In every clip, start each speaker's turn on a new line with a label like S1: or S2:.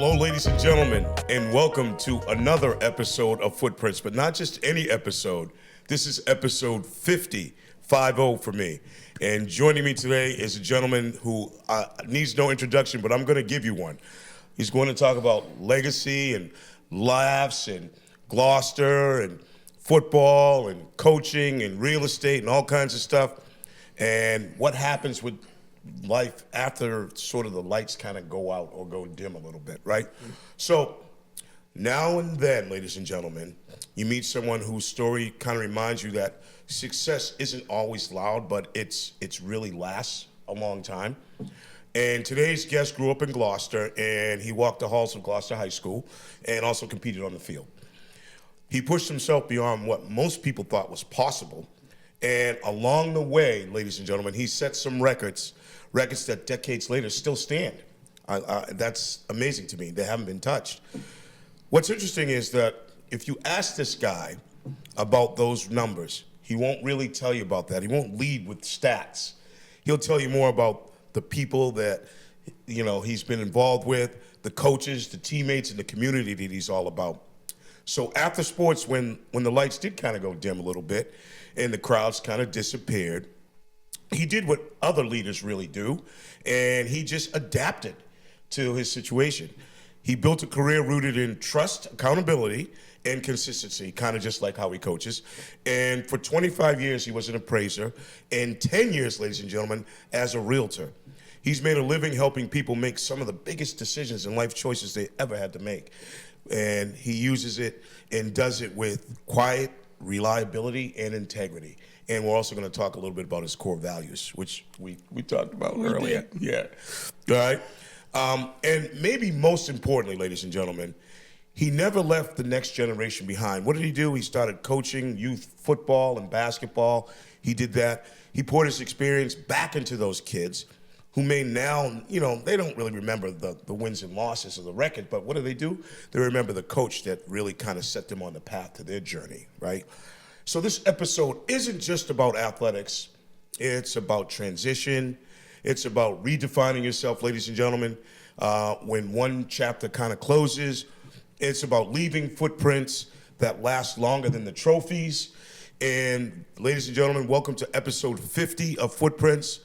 S1: Hello, ladies and gentlemen, and welcome to another episode of Footprints, but not just any episode. This is episode 50 for me. And joining me today is a gentleman who needs no introduction, but I'm going to give you one. He's going to talk about legacy and laughs and Gloucester and football and coaching and real estate and all kinds of stuff, and what happens with life after sort of the lights kind of go out or go dim a little bit, right? So now and then, ladies and gentlemen, you meet someone whose story kind of reminds you that success isn't always loud, but it's really lasts a long time. And today's guest grew up in Gloucester, and he walked the halls of Gloucester High School and also competed on the field. He pushed himself beyond what most people thought was possible. And along the way, ladies and gentlemen, he set some records that decades later still stand. That's amazing to me. They haven't been touched. What's interesting is that if you ask this guy about those numbers, he won't really tell you about that. He won't lead with stats. He'll tell you more about the people that he's been involved with, the coaches, the teammates, and the community that he's all about. So after sports, when the lights did kind of go dim a little bit and the crowds kind of disappeared, he did what other leaders really do, and he just adapted to his situation. He built a career rooted in trust, accountability, and consistency, kind of just like how he coaches. And for 25 years, he was an appraiser, and 10 years, ladies and gentlemen, as a realtor. He's made a living helping people make some of the biggest decisions and life choices they ever had to make. And he uses it and does it with quiet reliability and integrity. And we're also going to talk a little bit about his core values, which we talked about earlier. Yeah. All right. And maybe most importantly, ladies and gentlemen, he never left the next generation behind. What did he do? He started coaching youth football and basketball. He did that. He poured his experience back into those kids who may now, they don't really remember the wins and losses of the record, but what do? They remember the coach that really kind of set them on the path to their journey, right? So this episode isn't just about athletics. It's about transition. It's about redefining yourself, ladies and gentlemen. When one chapter kind of closes, it's about leaving footprints that last longer than the trophies. And ladies and gentlemen, welcome to episode 50 of Footprints.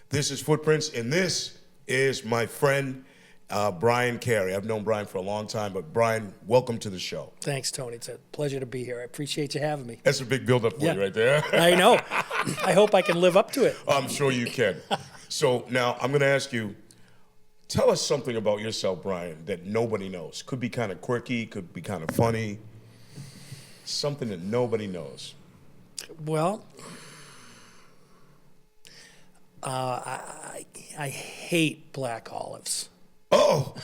S1: This is Footprints, and this is my friend, Brian Carey. I've known Brian for a long time, but Brian, welcome to the show.
S2: Thanks, Tony. It's a pleasure to be here. I appreciate you having me.
S1: That's a big build-up for you right there.
S2: I know. I hope I can live up to it.
S1: I'm sure you can. So now I'm going to ask you, tell us something about yourself, Brian, that nobody knows. Could be kind of quirky, could be kind of funny. Something that nobody knows.
S2: Well, I hate black olives.
S1: Oh.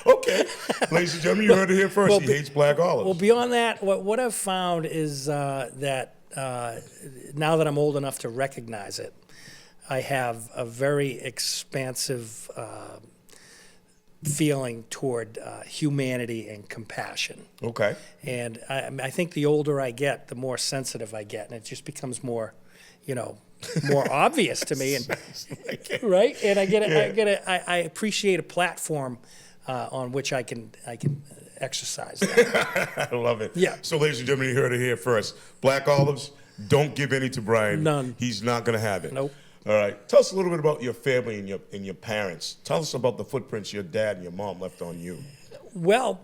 S1: Okay. Ladies and gentlemen, you heard it here first.
S2: Well,
S1: he hates black olives.
S2: Well, beyond that, what I've found is that now that I'm old enough to recognize it, I have a very expansive feeling toward humanity and compassion.
S1: Okay.
S2: And I think the older I get, the more sensitive I get, and it just becomes more more obvious to me, and right. And I appreciate a platform on which I can exercise that.
S1: I love it.
S2: Yeah.
S1: So, ladies and gentlemen, you heard it here first. Black olives, don't give any to Brian.
S2: None.
S1: He's not going to have it.
S2: Nope.
S1: All right. Tell us a little bit about your family and your parents. Tell us about the footprints your dad and your mom left on you.
S2: Well,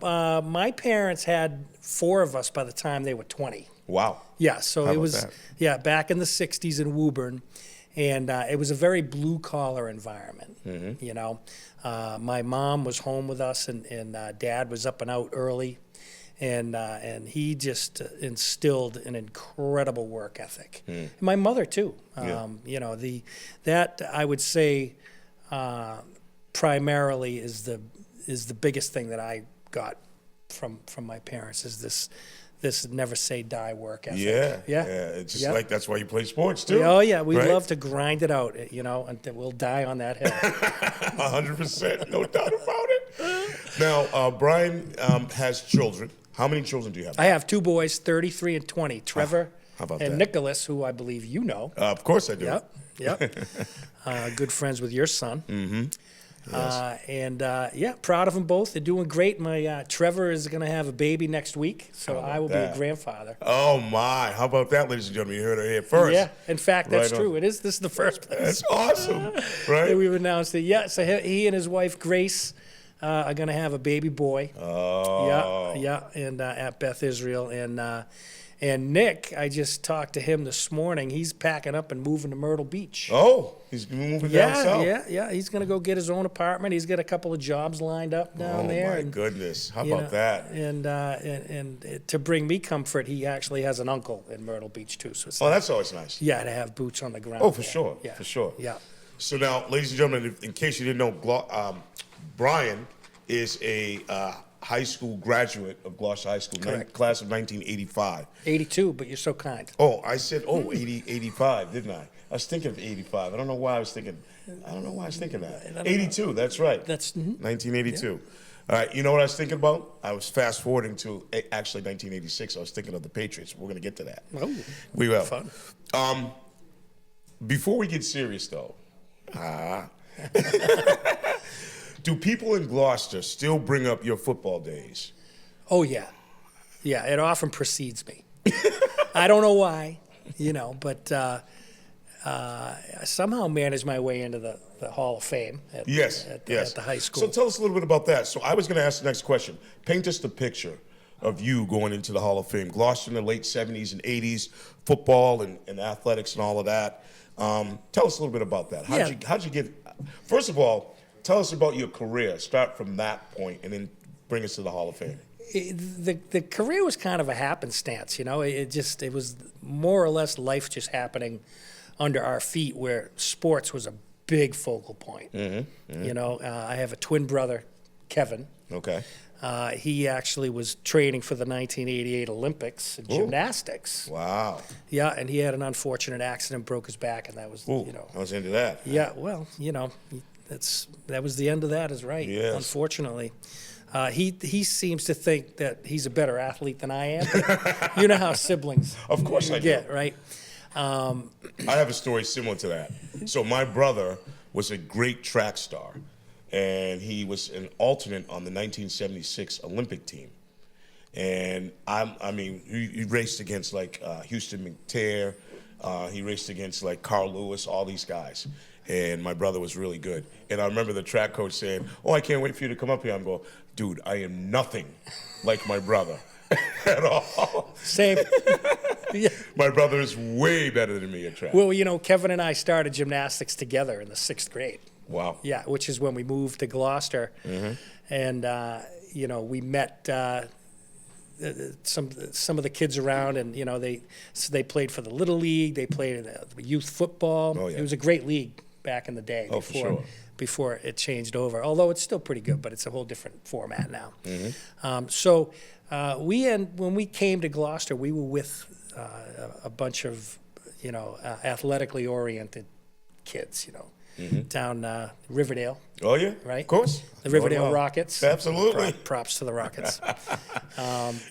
S2: my parents had 4 of us by the time they were 20.
S1: Wow.
S2: Yeah, so
S1: How
S2: it
S1: about
S2: was
S1: that?
S2: Back in the 60s in Woburn, and it was a very blue-collar environment, My mom was home with us, and Dad was up and out early, and he just instilled an incredible work ethic. And my mother, too. That I would say primarily is the biggest thing that I got from my parents, is this never say die work ethic.
S1: Yeah. It's just like that's why you play sports too.
S2: Oh yeah, we
S1: right?
S2: love to grind it out, until we'll die on that hill.
S1: 100%, no doubt about it. Now, Brian has children. How many children do you have?
S2: I have 2 boys, 33 and 20, Trevor
S1: How about
S2: and
S1: that?
S2: Nicholas, who I believe you know.
S1: Of course I do.
S2: Yep. Good friends with your son.
S1: Mm-hmm.
S2: Yeah, proud of them both. They're doing great. My Trevor is going to have a baby next week, so I will be a grandfather.
S1: Oh my! How about that, ladies and gentlemen? You heard her here first.
S2: Yeah, in fact, that's
S1: Right
S2: true.
S1: on.
S2: This is the first place.
S1: That's awesome, right?
S2: that we've announced it. Yeah, so he and his wife Grace are going to have a baby boy.
S1: Oh.
S2: Yeah, and at Beth Israel and Nick, I just talked to him this morning. He's packing up and moving to Myrtle Beach.
S1: Oh, he's moving down south.
S2: Yeah. He's going to go get his own apartment. He's got a couple of jobs lined up down there.
S1: Oh my goodness! How about that?
S2: And to bring me comfort, he actually has an uncle in Myrtle Beach too. So it's
S1: That's always nice.
S2: Yeah, to have boots on the ground.
S1: Oh, for sure.
S2: Yeah,
S1: For sure.
S2: Yeah.
S1: So now, ladies and gentlemen, in case you didn't know, Brian is a high school graduate of Gloucester High School, class of 1985.
S2: 82, but you're so kind.
S1: Oh, I said, 85, didn't I? I was thinking of 85. I don't know why I was thinking that. 82, that's right.
S2: That's
S1: 1982.
S2: Yeah.
S1: All right, you know what I was thinking about? I was fast forwarding to actually 1986. I was thinking of the Patriots. We're going to get to that.
S2: Oh,
S1: we will.
S2: Fun.
S1: Before we get serious, though, do people in Gloucester still bring up your football days?
S2: Oh, yeah. Yeah, it often precedes me. I don't know why, but I somehow managed my way into the Hall of Fame at the high school.
S1: So tell us a little bit about that. So I was going to ask the next question. Paint us the picture of you going into the Hall of Fame. Gloucester in the late 70s and 80s, football and athletics and all of that. Tell us a little bit about that. How'd you get, first of all, tell us about your career. Start from that point and then bring us to the Hall of Fame.
S2: The career was kind of a happenstance, It was more or less life just happening under our feet, where sports was a big focal point. I have a twin brother, Kevin.
S1: Okay.
S2: He actually was training for the 1988 Olympics in gymnastics.
S1: Wow.
S2: Yeah, and he had an unfortunate accident, broke his back, and that was,
S1: I was into that.
S2: Yeah, well, that was the end of that, is right.
S1: Yes.
S2: Unfortunately. He seems to think that he's a better athlete than I am. You know how siblings
S1: Of course I
S2: get,
S1: do.
S2: right?
S1: I have a story similar to that. So my brother was a great track star, and he was an alternate on the 1976 Olympic team. And he raced against like Houston McTair. He raced against like Carl Lewis, all these guys. And my brother was really good. And I remember the track coach saying, "Oh, I can't wait for you to come up here." I'm going, "Dude, I am nothing like my brother at all."
S2: Same. Yeah.
S1: My brother is way better than me at track.
S2: Well, Kevin and I started gymnastics together in the 6th grade.
S1: Wow.
S2: Yeah, which is when we moved to Gloucester.
S1: Mm-hmm.
S2: And, we met some of the kids around, and, they played for the Little League. They played in the youth football.
S1: Oh, yeah.
S2: It was a great league back in the day before it changed over, although it's still pretty good, but it's a whole different format now.
S1: Mm-hmm.
S2: When we came to Gloucester, we were with a bunch of, athletically oriented kids, down Riverdale.
S1: Oh, yeah?
S2: Right?
S1: Of course.
S2: The Riverdale Rockets.
S1: Absolutely.
S2: Props to the Rockets.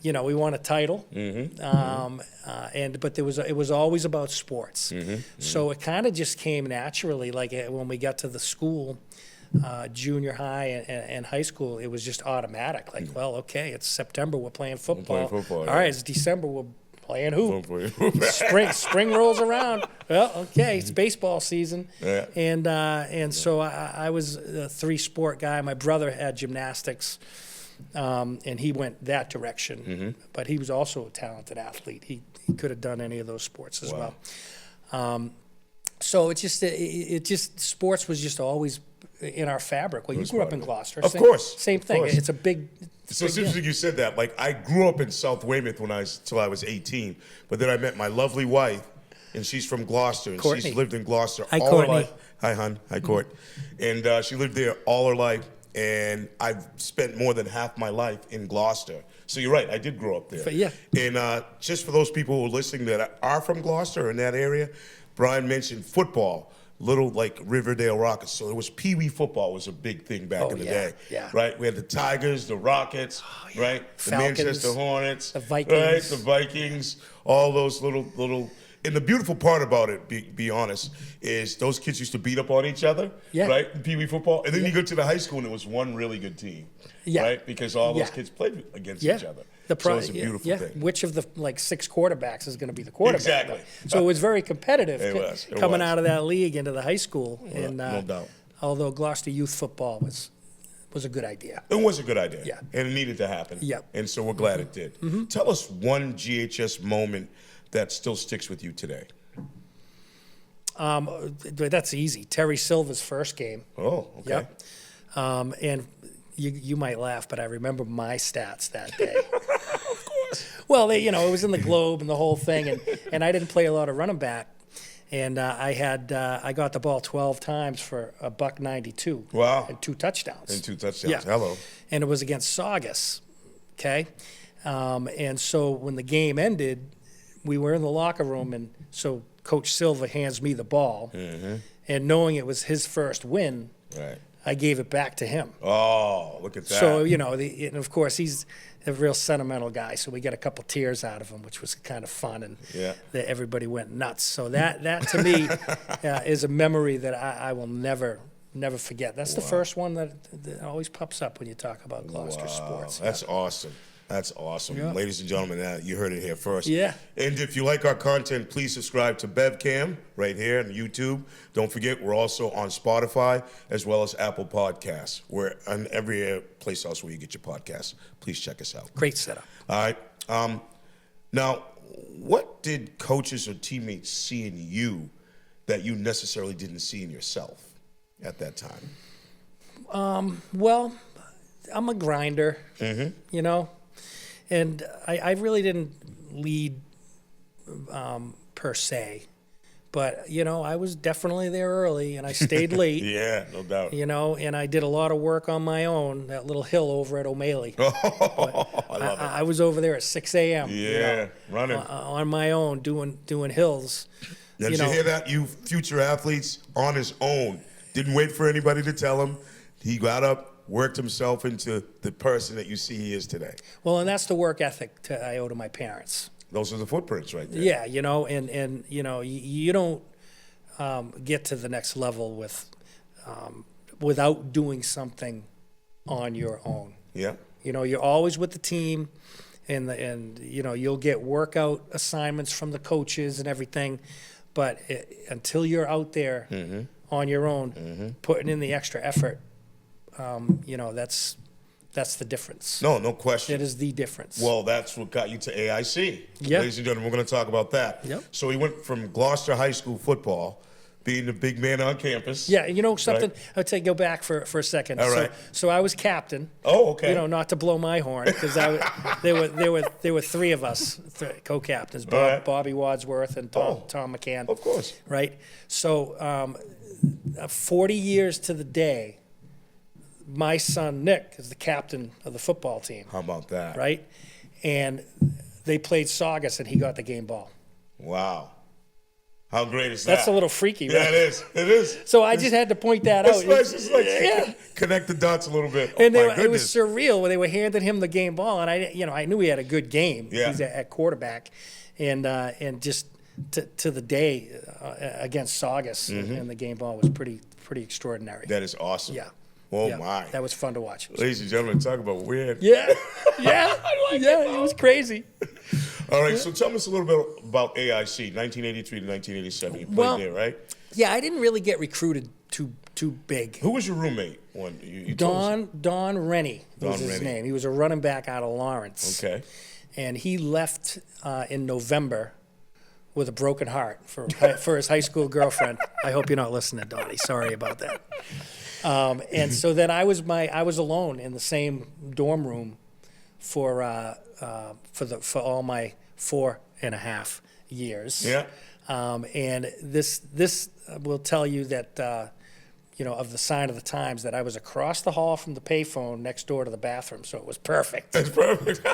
S2: We won a title.
S1: Mm-hmm.
S2: But it was always about sports.
S1: Mm-hmm.
S2: So it kind of just came naturally. Like when we got to the school, junior high and high school, it was just automatic. Like, well, okay, it's September, we're playing football. All right, it's December, we're playing hoop. Spring rolls around. Well, okay, it's baseball season.
S1: Yeah.
S2: And so I was a 3-sport guy. My brother had gymnastics, and he went that direction.
S1: Mm-hmm.
S2: But he was also a talented athlete. He could have done any of those sports as well. So it just sports was just always in our fabric. Well, you grew up in Gloucester.
S1: Of course.
S2: Same thing.
S1: Course.
S2: It's a big.
S1: So it's interesting you said that. Like, I grew up in South Weymouth till I was 18, but then I met my lovely wife, and she's from Gloucester, and
S2: Courtney.
S1: she's lived in Gloucester
S2: Hi,
S1: all
S2: Courtney.
S1: her life. Hi, hon. Hi, Court. And she lived there all her life, and I've spent more than half my life in Gloucester. So you're right, I did grow up there.
S2: But yeah.
S1: And just for those people who are listening that are from Gloucester or in that area, Brian mentioned football. Little like Riverdale Rockets. So it was Pee Wee football was a big thing back in the day.
S2: Yeah.
S1: Right? We had the Tigers, the Rockets, right? The
S2: Falcons,
S1: Manchester Hornets.
S2: the Vikings.
S1: Right? The Vikings. All those little And the beautiful part about it, be honest, is those kids used to beat up on each other, right? In Pee Wee football. And then you go to the high school and it was one really good team, right? Because all those kids played against each other. So it's a beautiful thing.
S2: Which of the 6 quarterbacks is going to be the quarterback?
S1: Exactly.
S2: So it was very competitive coming out of that league into the high school. And,
S1: no doubt.
S2: Although Gloucester youth football was a good idea.
S1: It was a good idea.
S2: Yeah.
S1: And it needed to happen.
S2: Yep.
S1: And so we're glad it did. Tell us one GHS moment that still sticks with you today.
S2: That's easy. Terry Silva's first game.
S1: Oh, okay.
S2: Yep. And you might laugh, but I remember my stats that day.
S1: Of course.
S2: Well, it was in the Globe and the whole thing, and I didn't play a lot of running back. And I got the ball 12 times for $192.
S1: Wow.
S2: And 2 touchdowns.
S1: Yeah. Hello.
S2: And it was against Saugus, okay? And so when the game ended, we were in the locker room, and so Coach Silva hands me the ball. And knowing it was his first win, I gave it back to him.
S1: Oh, look at that.
S2: So, and of course, he's a real sentimental guy, so we got a couple tears out of him, which was kind of fun, and everybody went nuts. So that to me is a memory that I will never forget. That's the first one that always pops up when you talk about Gloucester sports.
S1: That's awesome. That's awesome.
S2: Yeah.
S1: Ladies and gentlemen, you heard it here first.
S2: Yeah.
S1: And if you like our content, please subscribe to BevCam right here on YouTube. Don't forget, we're also on Spotify as well as Apple Podcasts. We're on every place else where you get your podcasts. Please check us out.
S2: Great setup.
S1: All right. Now, what did coaches or teammates see in you that you necessarily didn't see in yourself at that time?
S2: Well, I'm a grinder, and I really didn't lead per se. But, I was definitely there early, and I stayed late.
S1: Yeah, no doubt.
S2: And I did a lot of work on my own, that little hill over at O'Malley. I was over there at 6 a.m.
S1: Yeah, running.
S2: On my own, doing hills.
S1: Now, did you hear that? You future athletes on his own. Didn't wait for anybody to tell him. He got up, worked himself into the person that you see he is today.
S2: Well, and that's the work ethic I owe to my parents.
S1: Those are the footprints right there.
S2: Yeah, and you don't get to the next level without doing something on your own.
S1: Yeah.
S2: You're always with the team, and you'll get workout assignments from the coaches and everything, but until you're out there on your own, putting in the extra effort, that's the difference.
S1: No question.
S2: It is the difference.
S1: Well, that's what got you to AIC.
S2: Yep.
S1: Ladies and gentlemen, we're going to talk about that.
S2: Yep.
S1: So he went from Gloucester High School football, being the big man on campus.
S2: Yeah, something,
S1: right?
S2: I'll go back for a second.
S1: All right.
S2: So I was captain.
S1: Oh, okay.
S2: Not to blow my horn, because there were 3 of us, co-captains,
S1: right.
S2: Bobby Wadsworth and Tom McCann.
S1: Of course.
S2: Right? So 40 years to the day, my son Nick is the captain of the football team.
S1: How about that?
S2: Right? And they played Saugus, and he got the game ball.
S1: Wow. How great is that?
S2: That's a little freaky, right?
S1: Yeah, it is. It is.
S2: So I just had to point that out.
S1: It's like connect the dots a little bit.
S2: And it was surreal when they were handing him the game ball, and I knew he had a good game.
S1: Yeah.
S2: He's at quarterback, and just to the day against Saugus, and the game ball was pretty extraordinary.
S1: That is awesome.
S2: Yeah.
S1: Oh,
S2: yeah.
S1: my.
S2: That was fun to watch.
S1: Ladies and gentlemen, talk about weird.
S2: Yeah. It was crazy.
S1: All right, so tell us a little bit about AIC, 1983 to 1987. You played there, right?
S2: Yeah, I didn't really get recruited too big.
S1: Who was your roommate?
S2: Don Rennie was his
S1: Rennie.
S2: name. He was a running back out of Lawrence.
S1: Okay.
S2: And he left in November with a broken heart for his high school girlfriend. I hope you're not listening, Donnie. Sorry about that. And so then I was alone in the same dorm room for all my 4.5 years.
S1: Yeah.
S2: And this will tell you that of the sign of the times, that I was across the hall from the payphone next door to the bathroom, so it was perfect.
S1: That's perfect.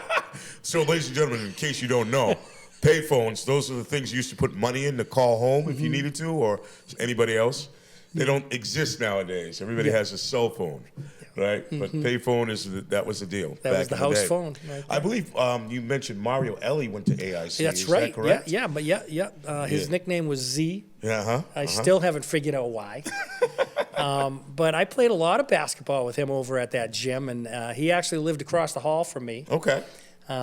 S1: So, ladies and gentlemen, in case you don't know, payphones, those are the things you used to put money in to call home if you needed to, or anybody else. They don't exist nowadays. Everybody has a cell phone, right? But payphone that was the deal.
S2: That was the house phone. Right
S1: I believe you mentioned Mario Ellie went to AIC.
S2: That's
S1: is
S2: right.
S1: That correct?
S2: His nickname was Z.
S1: Uh-huh.
S2: I still haven't figured out why. But I played a lot of basketball with him over at that gym, and he actually lived across the hall from me.
S1: Okay.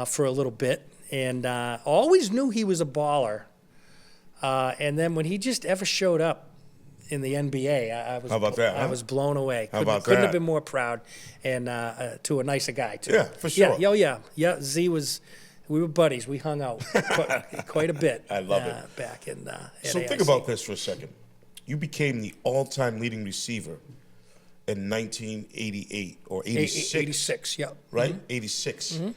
S2: For a little bit, and always knew he was a baller. And then when he just ever showed up in the NBA, I was
S1: How about that?
S2: I was blown away. Couldn't have been more proud, and to a nicer guy too.
S1: Yeah, for sure.
S2: Yeah. Z was. We were buddies. We hung out quite a bit.
S1: I love it.
S2: Back in.
S1: So
S2: AIC.
S1: think about this for a second. You became the all-time leading receiver in 1988 or 86.
S2: 86. Yeah.
S1: Right? 86. And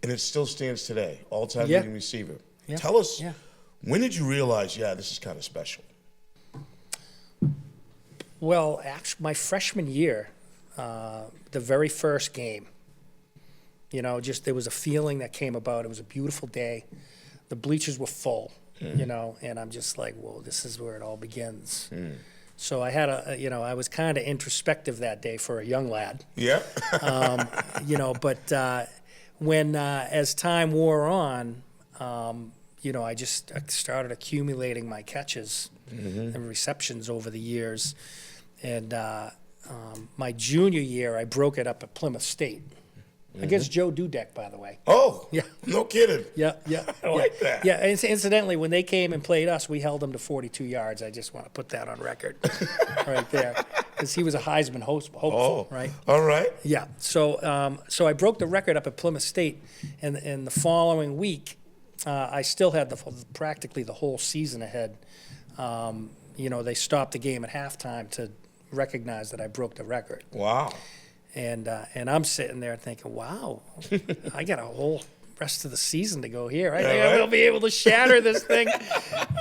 S1: it still stands today. All-time
S2: Yeah.
S1: leading receiver.
S2: Yeah.
S1: Tell us,
S2: Yeah.
S1: when did you realize, this is kind of special?
S2: Well, actually, my freshman year, the very first game, just there was a feeling that came about. It was a beautiful day. The bleachers were full, and I'm just like, whoa, this is where it all begins. So I had I was kind of introspective that day for a young lad.
S1: Yeah.
S2: But when, as time wore on, I just started accumulating my catches and receptions over the years. And my junior year, I broke it up at Plymouth State against Joe Dudek, by the way.
S1: Oh,
S2: yeah,
S1: no kidding.
S2: Yeah.
S1: I like that.
S2: Yeah, and incidentally, when they came and played us, we held them to 42 yards. I just want to put that on record right there, because he was a Heisman hopeful, right?
S1: All right.
S2: Yeah. So I broke the record up at Plymouth State, and the following week, I still had practically the whole season ahead. They stopped the game at halftime to recognize that I broke the record.
S1: Wow.
S2: And I'm sitting there thinking, wow, I got a whole rest of the season to go here. I think I'm going to be able to shatter this thing.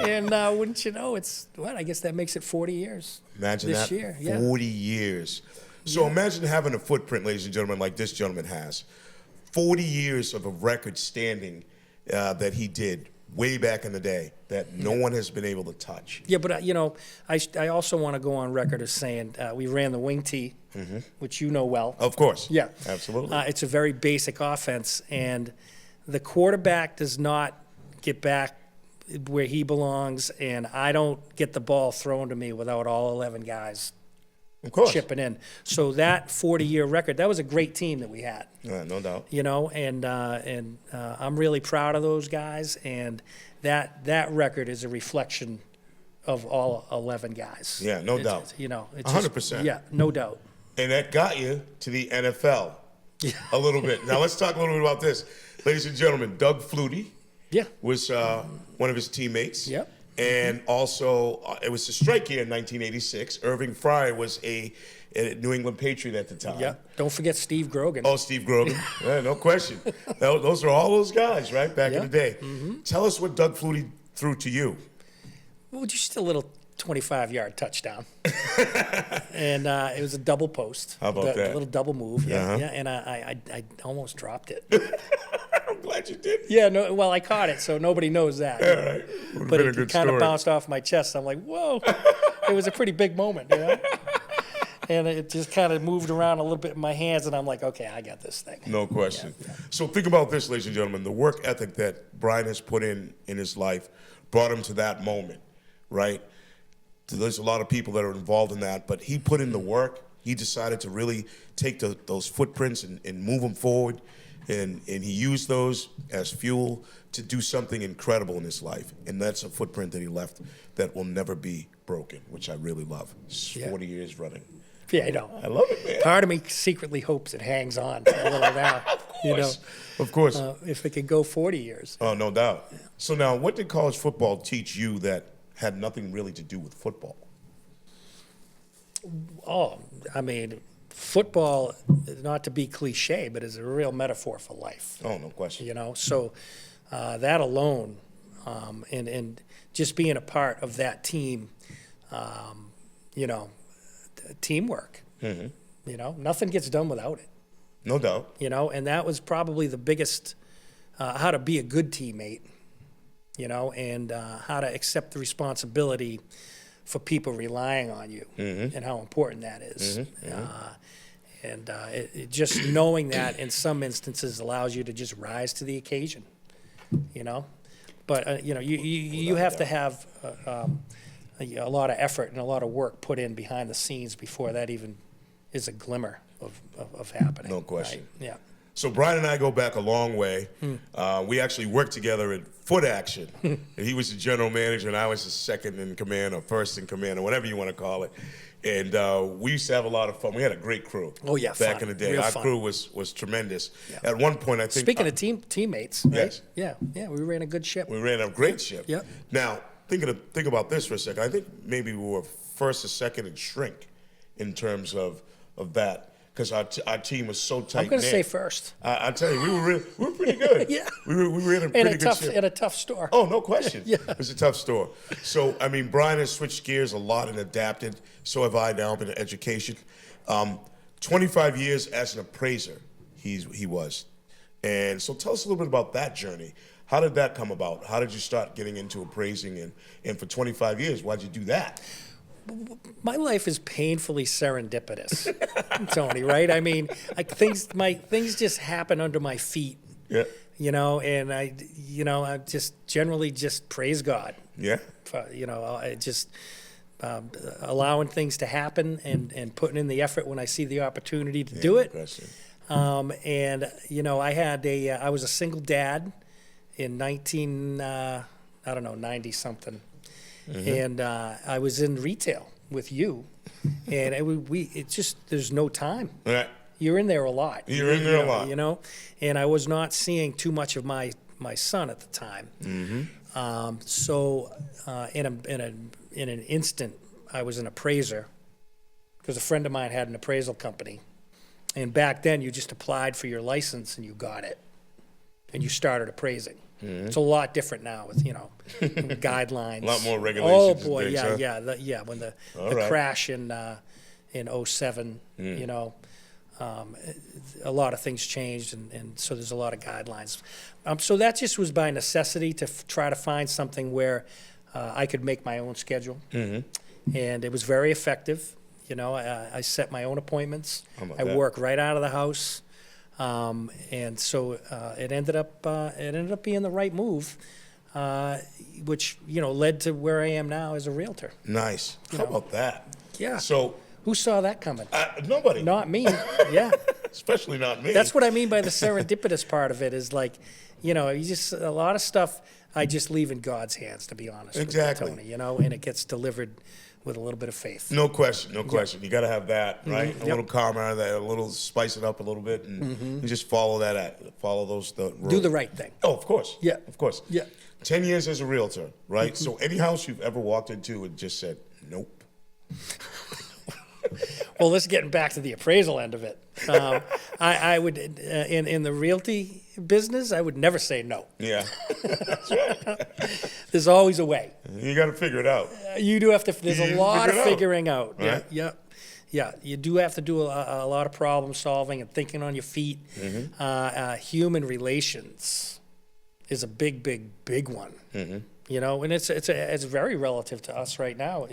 S2: And wouldn't you know, I guess that makes it 40 years.
S1: Imagine
S2: this
S1: that.
S2: year. Yeah.
S1: 40 years. So imagine having a footprint, ladies and gentlemen, like this gentleman has. 40 years of a record standing that he did way back in the day that no one has been able to touch.
S2: Yeah, but I also want to go on record as saying we ran the wing tee, which you know well.
S1: Of course.
S2: Yeah.
S1: Absolutely.
S2: It's a very basic offense, and the quarterback does not get back where he belongs, and I don't get the ball thrown to me without all 11 guys
S1: of course.
S2: chipping in. So that 40-year record, that was a great team that we had.
S1: Yeah, no doubt.
S2: And I'm really proud of those guys, and that record is a reflection of all 11 guys.
S1: Yeah, no doubt.
S2: It's
S1: 100%.
S2: Yeah, no doubt.
S1: And that got you to the NFL a little bit. Now let's talk a little bit about this. Ladies and gentlemen, Doug Flutie was one of his teammates.
S2: Yep.
S1: And also, it was the strike year in 1986. Irving Fry was a New England Patriot at the time.
S2: Yeah. Don't forget Steve Grogan.
S1: Oh, Steve Grogan. Yeah, no question. Those are all those guys, right, back in the day. Tell us what Doug Flutie threw to you.
S2: Well, just a little 25-yard touchdown. And it was a double post.
S1: How about that?
S2: A little double move. Yeah,
S1: Uh-huh.
S2: yeah. And I almost dropped it.
S1: I'm glad you did.
S2: Yeah, no. Well, I caught it, so nobody knows that.
S1: All right.
S2: But it kind of bounced off my chest. I'm like, whoa. It was a pretty big moment, And it just kind of moved around a little bit in my hands, and I'm like, okay, I got this thing.
S1: No question. Yeah. So think about this, ladies and gentlemen. The work ethic that Brian has put in his life brought him to that moment, right? There's a lot of people that are involved in that, but he put in the work. He decided to really take those footprints and move them forward, and he used those as fuel to do something incredible in his life. And that's a footprint that he left that will never be broken, which I really love. 40 years running.
S2: Yeah, I know.
S1: I love it, man.
S2: Part of me secretly hopes it hangs on a little now.
S1: Of course.
S2: If it could go 40 years.
S1: Oh, no doubt. Yeah. So now, what did college football teach you that had nothing really to do with football?
S2: Oh, I mean, football, not to be cliche, but is a real metaphor for life.
S1: Oh, no question.
S2: So that alone, and just being a part of that team, teamwork. Nothing gets done without it.
S1: No doubt.
S2: And that was probably the biggest, how to be a good teammate, and how to accept the responsibility for people relying on you and how important that is. It just knowing that in some instances allows you to just rise to the occasion, you know. But you have to have a lot of effort and a lot of work put in behind the scenes before that even is a glimmer of happening.
S1: No question.
S2: Right? Yeah.
S1: So Brian and I go back a long way. We actually worked together at Foot Action. He was the general manager, and I was the second in command or first in command or whatever you want to call it. And we used to have a lot of fun. We had a great crew.
S2: Oh yeah,
S1: back
S2: fun.
S1: in the day,
S2: Real
S1: our
S2: fun.
S1: crew was tremendous.
S2: Yeah.
S1: At one point, I think.
S2: Speaking of teammates, right?
S1: Yes.
S2: Yeah, we ran a good ship.
S1: We ran a great ship.
S2: Yep.
S1: Now, think about this for a second. I think maybe we were first or second in shrink in terms of that. Because our team was so tight.
S2: I'm going to say first.
S1: I tell you, we were pretty good.
S2: Yeah.
S1: we were in a pretty good ship.
S2: In a tough store.
S1: Oh, no question.
S2: Yeah.
S1: It was a tough store. So, I mean, Brian has switched gears a lot and adapted. So have I now in education. 25 years as an appraiser, he was. And so tell us a little bit about that journey. How did that come about? How did you start getting into appraising? And for 25 years, why'd you do that?
S2: My life is painfully serendipitous, Tony. Right? I mean, things just happen under my feet.
S1: Yeah.
S2: You know, and I just generally just praise God.
S1: Yeah.
S2: For, I just allowing things to happen and putting in the effort when I see the opportunity to do it. I was a single dad in 90 something. And I was in retail with you, and there's no time.
S1: Right.
S2: You're in there a lot.
S1: You're in there a lot.
S2: You know, and I was not seeing too much of my son at the time. In an instant, I was an appraiser because a friend of mine had an appraisal company, and back then you just applied for your license and you got it, and you started appraising. It's a lot different now with guidelines.
S1: A lot more regulations.
S2: Oh boy,
S1: and things,
S2: yeah. When the
S1: right.
S2: crash in 07, a lot of things changed, and so there's a lot of guidelines. So that just was by necessity to try to find something where I could make my own schedule, and it was very effective. I set my own appointments. I work right out of the house. And so it ended up being the right move, which led to where I am now as a realtor.
S1: Nice. How about that?
S2: Yeah.
S1: So
S2: who saw that coming?
S1: Nobody.
S2: Not me. Yeah.
S1: Especially not me.
S2: That's what I mean by the serendipitous part of it is like, you just a lot of stuff I just leave in God's hands, to be honest.
S1: Exactly.
S2: With you, Tony, and it gets delivered with a little bit of faith.
S1: No question. You got to have that, right? A
S2: Yep.
S1: little karma, a little spice it up a little bit, and just follow those rules.
S2: Do the right thing.
S1: Oh, of course.
S2: Yeah.
S1: Of course.
S2: Yeah.
S1: 10 years as a realtor, right? So any house you've ever walked into and just said, nope.
S2: Well, let's get back to the appraisal end of it. I would, in the realty business, I would never say no.
S1: Yeah. That's right.
S2: There's always a way.
S1: You got to figure it out.
S2: You do have to. There's a lot of
S1: figure it out,
S2: figuring out.
S1: right?
S2: Yeah. You do have to do a lot of problem solving and thinking on your feet. Human relations is a big one. And it's very relative to us right now.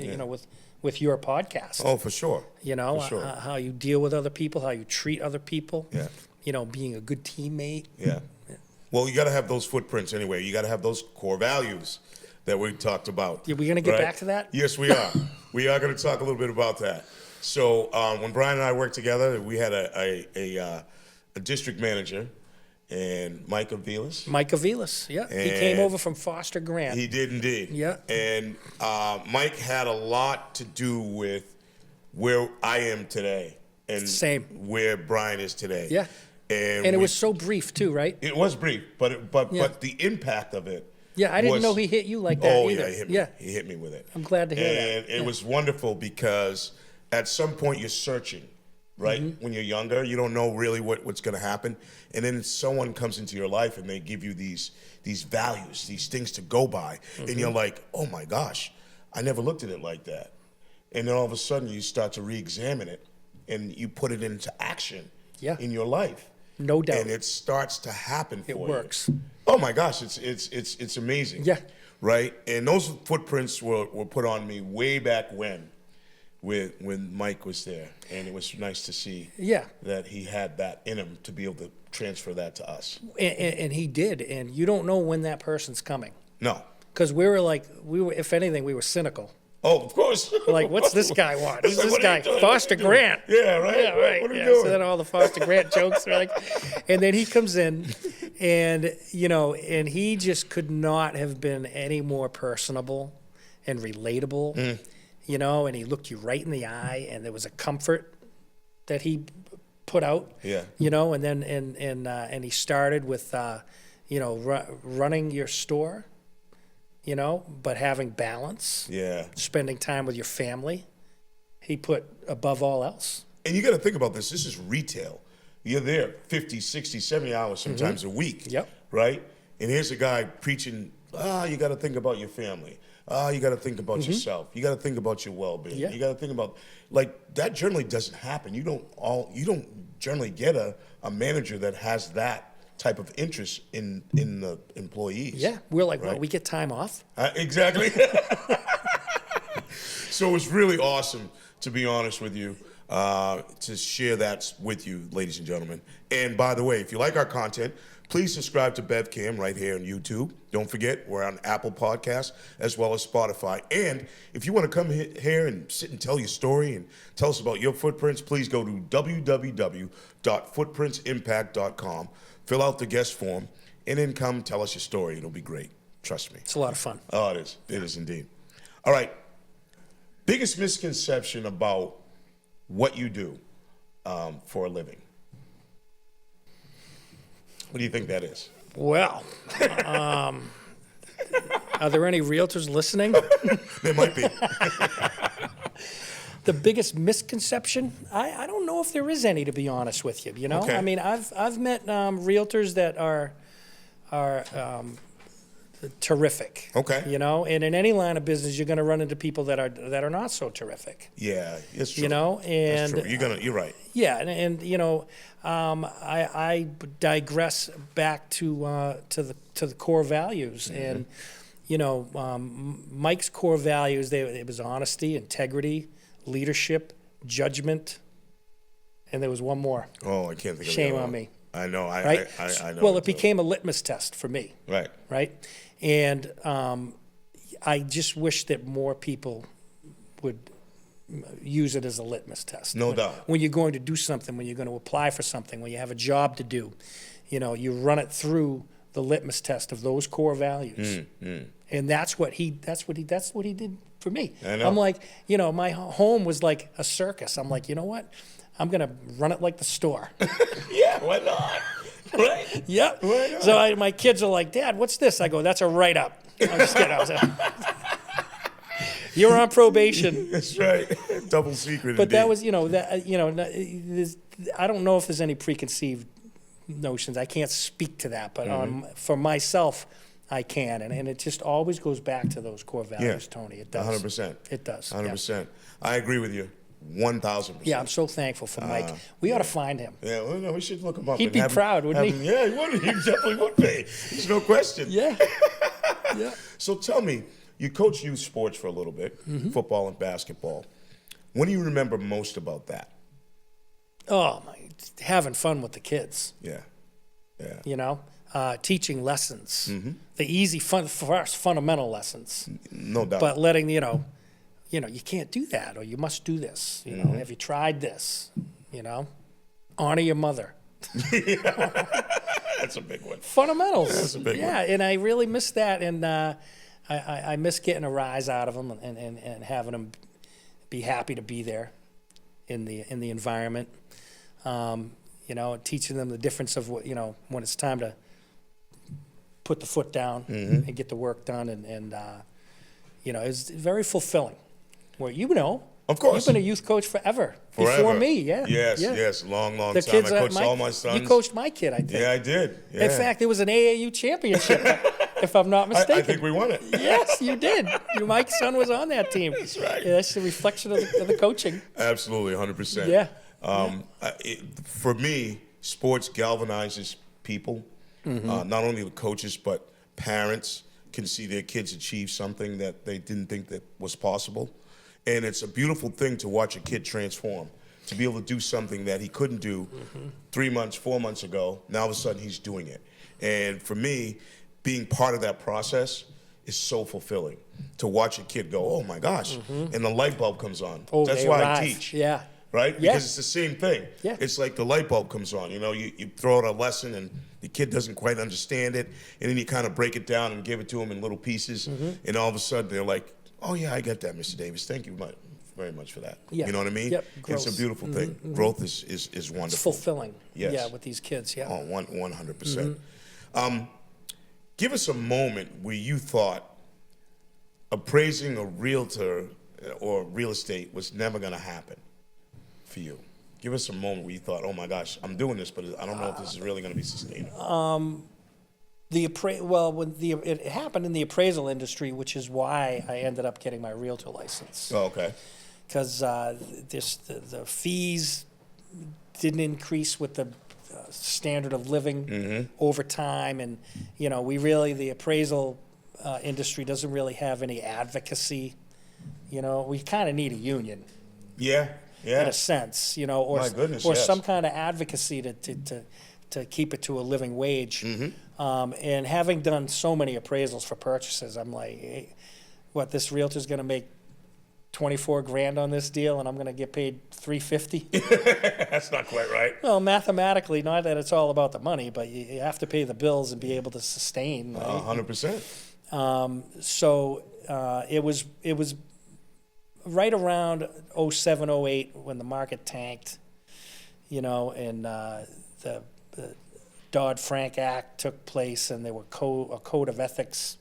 S2: With your podcast.
S1: Oh, for sure. For sure.
S2: How you deal with other people, how you treat other people.
S1: Yeah.
S2: Being a good teammate.
S1: Yeah. Well, you got to have those footprints anyway. You got to have those core values that we talked about.
S2: Are we going to get back to that?
S1: Yes, we are. We are going to talk a little bit about that. So when Brian and I worked together, we had a district manager, and Mike Avilas.
S2: Yeah. He came over from Foster Grant.
S1: He did indeed.
S2: Yeah.
S1: And Mike had a lot to do with where I am today and
S2: Same.
S1: where Brian is today.
S2: Yeah. And it was so brief too, right?
S1: It was brief, but the impact of it.
S2: Yeah, I didn't know he hit you like that either.
S1: Yeah, he hit me.
S2: Yeah.
S1: He hit me with it.
S2: I'm glad to hear that.
S1: And it was wonderful because at some point you're searching, right? When you're younger, you don't know really what's going to happen. And then someone comes into your life and they give you these values, these things to go by. And you're like, oh my gosh, I never looked at it like that. And then all of a sudden you start to re-examine it and you put it into action in your life.
S2: No doubt.
S1: And it starts to happen for you.
S2: It works.
S1: Oh my gosh, it's amazing.
S2: Yeah.
S1: right? And those footprints were put on me way back when Mike was there, and it was nice to see that he had that in him to be able to transfer that to us.
S2: And he did, and you don't know when that person's coming.
S1: No.
S2: Because if anything, we were cynical.
S1: Oh, of course.
S2: Like, what's this guy want? Who's this guy? Foster Grant.
S1: Yeah, right.
S2: Yeah, right.
S1: What are you doing?
S2: So then all the Foster Grant jokes are like, and then he comes in, and and he just could not have been any more personable and relatable, and he looked you right in the eye, and there was a comfort that he put out, and then and he started with, running your store. But having balance, spending time with your family, he put above all else.
S1: And you got to think about this. This is retail. You're there 50, 60, 70 hours sometimes a week, right? And here's a guy preaching, you got to think about your family. You got to think about yourself. You got to think about your well-being. You got to think about, that generally doesn't happen. You don't generally get a manager that has that type of interest in the employees.
S2: Yeah, we're like,
S1: right?
S2: What, we get time off?
S1: Exactly. So it was really awesome, to be honest with you, to share that with you, ladies and gentlemen. And by the way, if you like our content, please subscribe to BevCam right here on YouTube. Don't forget, we're on Apple Podcasts as well as Spotify. And if you want to come here and sit and tell your story and tell us about your footprints, please go to www.footprintsimpact.com. Fill out the guest form, and then come tell us your story. It'll be great. Trust me.
S2: It's a lot of fun.
S1: Oh, it is. It is indeed. All right. Biggest misconception about what you do for a living. What do you think that is?
S2: Well, are there any realtors listening?
S1: There might be.
S2: The biggest misconception? I don't know if there is any, to be honest with you.
S1: Okay.
S2: I mean, I've met realtors that are terrific.
S1: Okay.
S2: And in any line of business, you're going to run into people that are not so terrific.
S1: Yeah, it's true.
S2: And
S1: that's true. You're right.
S2: Yeah, and I digress back to the core values, and Mike's core values. It was honesty, integrity, leadership, judgment, and there was one more.
S1: Oh, I can't think of it.
S2: Shame on me.
S1: I know.
S2: Right?
S1: I know.
S2: Well, it became a litmus test for me.
S1: Right.
S2: Right? And I just wish that more people would use it as a litmus test.
S1: No doubt.
S2: When you're going to do something, when you're going to apply for something, when you have a job to do, you run it through the litmus test of those core values. And that's what he did for me.
S1: I know.
S2: I'm like, my home was like a circus. I'm like, you know what? I'm going to run it like the store.
S1: Yeah, why not? Right?
S2: Yep.
S1: Why not?
S2: So my kids are like, Dad, what's this? I go, that's a write-up. I'm just kidding. You're on probation.
S1: That's right. Double secret.
S2: But
S1: indeed.
S2: that was, I don't know if there's any preconceived notions. I can't speak to that, but for myself, I can, and it just always goes back to those core values, Tony. It does.
S1: 100%.
S2: It does.
S1: 100%. I agree with you. 1,000%.
S2: Yeah, I'm so thankful for Mike. We ought to find him.
S1: Yeah, well, no, we should look him up.
S2: He'd
S1: and
S2: be
S1: have
S2: proud, wouldn't
S1: he? Yeah, he would. He definitely would be. There's no question.
S2: Yeah. Yeah.
S1: So tell me, you coach youth sports for a little bit, football and basketball. What do you remember most about that?
S2: Oh, having fun with the kids.
S1: Yeah.
S2: Teaching lessons, the easy, fundamental lessons.
S1: No doubt.
S2: But letting you can't do that, or you must do this. Have you tried this? Honor your mother.
S1: That's a big one.
S2: Fundamentals.
S1: That's a big one.
S2: Yeah, and I really miss that, and I miss getting a rise out of them and having them be happy to be there in the environment. Teaching them the difference of what when it's time to put the foot down and get the work done, and it's very fulfilling. Where
S1: of course,
S2: you've been a youth coach forever. Before me, yeah.
S1: Yes, long
S2: The
S1: time.
S2: kids,
S1: I coached all my sons.
S2: You coached my kid, I think.
S1: Yeah, I did. Yeah.
S2: In fact, it was an AAU championship, if I'm not mistaken.
S1: I think we won it.
S2: Yes, you did. Mike's son was on that team.
S1: That's right.
S2: Yeah, that's a reflection of the coaching.
S1: Absolutely, 100%.
S2: Yeah.
S1: For me, sports galvanizes people, not only the coaches, but parents, can see their kids achieve something that they didn't think that was possible. And it's a beautiful thing to watch a kid transform, to be able to do something that he couldn't do 3 months, 4 months ago. Now all of a sudden he's doing it. And for me, being part of that process is so fulfilling, to watch a kid go, oh my gosh, and the light bulb comes on.
S2: Oh,
S1: That's
S2: they
S1: why
S2: arrive.
S1: I teach.
S2: Yeah.
S1: Right?
S2: Yeah.
S1: Because it's the same thing.
S2: Yeah.
S1: It's like the light bulb comes on. You know, you throw out a lesson and the kid doesn't quite understand it, and then you kind of break it down and give it to them in little pieces, and all of a sudden they're like, oh yeah, I get that, Mr. Davis. Thank you very much for that.
S2: Yeah.
S1: You know what I mean?
S2: Yep.
S1: It's a beautiful thing. Growth is wonderful.
S2: It's fulfilling.
S1: Yes.
S2: Yeah, with these kids. Yeah.
S1: Oh, 100%. Give us a moment where you thought appraising a realtor or real estate was never going to happen for you. Give us a moment where you thought, oh my gosh, I'm doing this, but I don't know if this is really going to be sustainable.
S2: It happened in the appraisal industry, which is why I ended up getting my realtor license.
S1: Oh, okay.
S2: Because the fees didn't increase with the standard of living over time, and the appraisal industry doesn't really have any advocacy. We kind of need a union.
S1: Yeah.
S2: In a sense, or
S1: My goodness,
S2: or
S1: yes.
S2: some kind of advocacy to keep it to a living wage. And having done so many appraisals for purchases, I'm like, hey, what, this realtor's going to make $24,000 on this deal, and I'm going to get paid $350?
S1: That's not quite right.
S2: Well, mathematically, not that it's all about the money, but you have to pay the bills and be able to sustain. Right?
S1: 100%.
S2: So it was right around 07, 08 when the market tanked, and the Dodd-Frank Act took place, and there were a code of ethics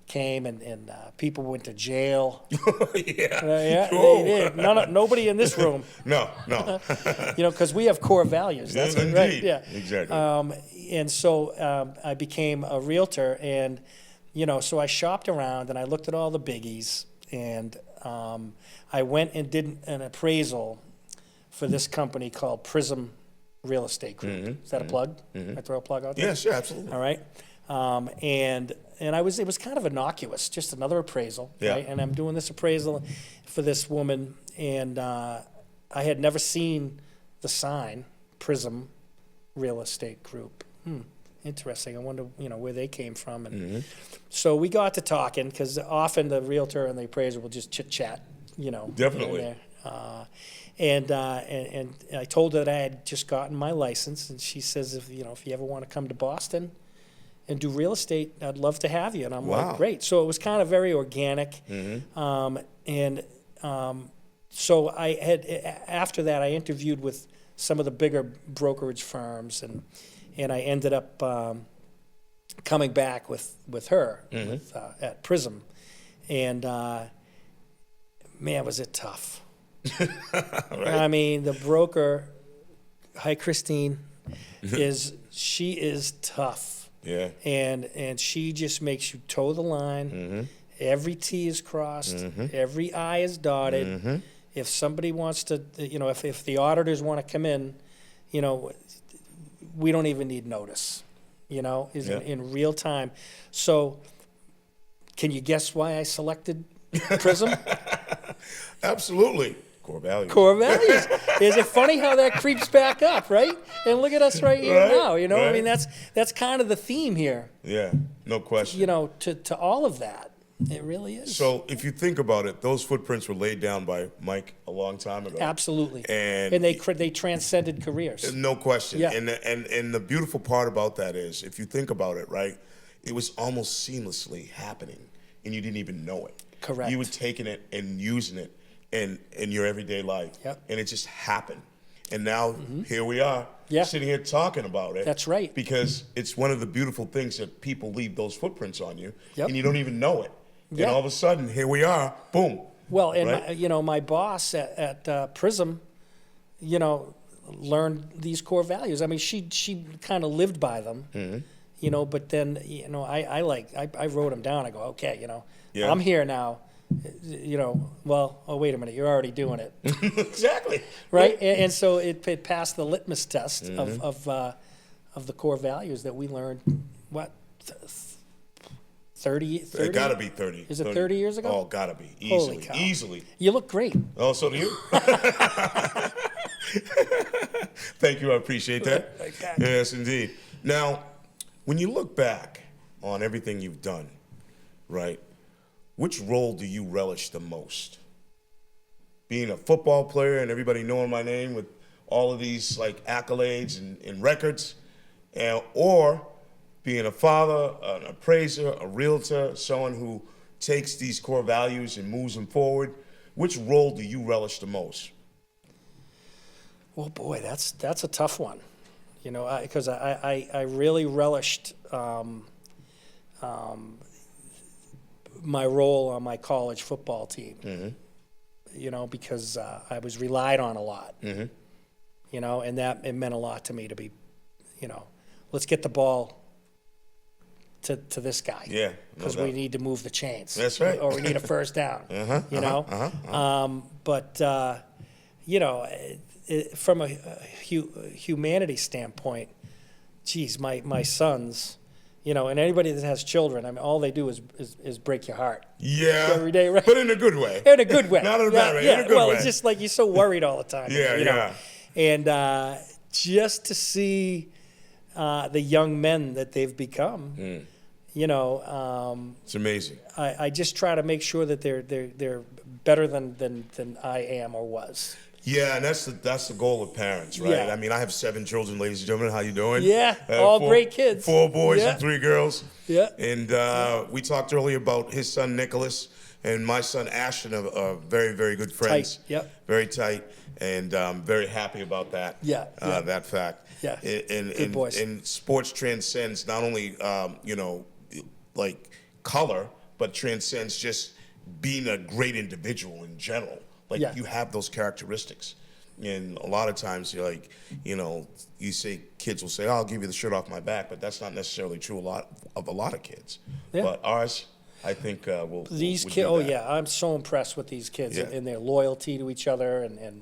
S2: came, and people went to jail.
S1: Yeah.
S2: They did. Nobody in this room.
S1: No.
S2: Because we have core values. That's
S1: Indeed.
S2: right. Yeah.
S1: Exactly.
S2: And so I became a realtor, and so I shopped around and I looked at all the biggies, and I went and did an appraisal for this company called Prism Real Estate Group. Is that a plug? I throw a plug out there?
S1: Yeah, sure, absolutely.
S2: All right. And it was kind of innocuous, just another appraisal.
S1: Yeah.
S2: Right? And I'm doing this appraisal for this woman, and I had never seen the sign, Prism Real Estate Group. Interesting. I wonder, where they came from. And so we got to talking, because often the realtor and the appraiser will just chit-chat,
S1: Definitely.
S2: And I told her that I had just gotten my license, and she says, if you ever want to come to Boston and do real estate, I'd love to have you. And I'm
S1: Wow.
S2: like, great. So it was kind of very organic. So I had, after that, I interviewed with some of the bigger brokerage firms, and I ended up coming back with her at Prism. And man, was it tough.
S1: Right.
S2: I mean, the broker, hi Christine, she is tough.
S1: Yeah.
S2: And she just makes you toe the line. Every T is crossed. Every I is dotted. If somebody wants to, if the auditors want to come in, we don't even need notice, in real time. So can you guess why I selected Prism?
S1: Absolutely. Core values.
S2: Core values. Is it funny how that creeps back up, right? And look at us right here now. I
S1: right.
S2: mean, that's kind of the theme here.
S1: Yeah, no question.
S2: To all of that, it really is.
S1: So if you think about it, those footprints were laid down by Mike a long time ago.
S2: Absolutely.
S1: And
S2: they transcended careers.
S1: No question.
S2: Yeah.
S1: And the beautiful part about that is, if you think about it, right, it was almost seamlessly happening, and you didn't even know it.
S2: Correct.
S1: You were taking it and using it in your everyday life.
S2: Yep.
S1: And it just happened. And now here we are,
S2: Yeah.
S1: sitting here talking about it.
S2: That's right.
S1: Because it's one of the beautiful things that people leave those footprints on you,
S2: Yep.
S1: and you don't even know it.
S2: Yeah.
S1: And all of a sudden, here we are, boom.
S2: Well, and
S1: right?
S2: my boss at Prism, learned these core values. I mean, she kind of lived by them, But then, I wrote them down. I go, okay,
S1: Yeah.
S2: I'm here now. Well, oh wait a minute, you're already doing it,
S1: Exactly.
S2: right? And so it passed the litmus test of the core values that we learned. What? 30?
S1: It gotta be 30.
S2: Is it 30 years ago?
S1: Oh, gotta be.
S2: Holy
S1: Easily.
S2: cow.
S1: Easily.
S2: You look great.
S1: Oh, so do you? Thank you. I appreciate that.
S2: Okay.
S1: Yes, indeed. Now, when you look back on everything you've done, right, which role do you relish the most? Being a football player and everybody knowing my name with all of these like accolades and records, or being a father, an appraiser, a realtor, someone who takes these core values and moves them forward. Which role do you relish the most?
S2: Well, boy, that's a tough one, you know, because I really relished my role on my college football team, you know, because I was relied on a lot, you know, and it meant a lot to me to be, you know, let's get the ball to this guy.
S1: Yeah.
S2: Because we need to move the chains.
S1: That's right.
S2: Or we need a first down, you know. But, you know, from a humanity standpoint, geez, my sons, you know, and anybody that has children, I mean, all they do is break your heart.
S1: Yeah.
S2: Every day, right?
S1: But in a good way.
S2: In a good way.
S1: Not in a bad way.
S2: Yeah.
S1: In a good
S2: well,
S1: way.
S2: it's just like you're so worried all the time.
S1: Yeah,
S2: you know? And just to see the young men that they've become, you know,
S1: it's amazing.
S2: I just try to make sure that they're better than I am or was.
S1: Yeah, and that's the goal of parents, right?
S2: Yeah.
S1: I mean, I have 7 children, ladies and gentlemen. How you doing?
S2: Yeah, all great kids.
S1: 4 boys
S2: Yeah.
S1: and 3 girls.
S2: Yeah.
S1: And we talked earlier about his son Nicholas and my son Ashton are very, very good friends.
S2: Tight. Yep.
S1: Very tight, and I'm very happy about that.
S2: Yeah.
S1: That fact.
S2: Yeah.
S1: And
S2: boys.
S1: And sports transcends not only you know, like color, but transcends just being a great individual in general. Like
S2: Yeah.
S1: you have those characteristics. And a lot of times you're like, you know, you say kids will say, oh, I'll give you the shirt off my back, but that's not necessarily true a lot of kids.
S2: Yeah.
S1: But ours, I think
S2: These
S1: would
S2: kids,
S1: do
S2: oh
S1: that.
S2: yeah, I'm so impressed with these kids
S1: Yeah.
S2: and their loyalty to each other and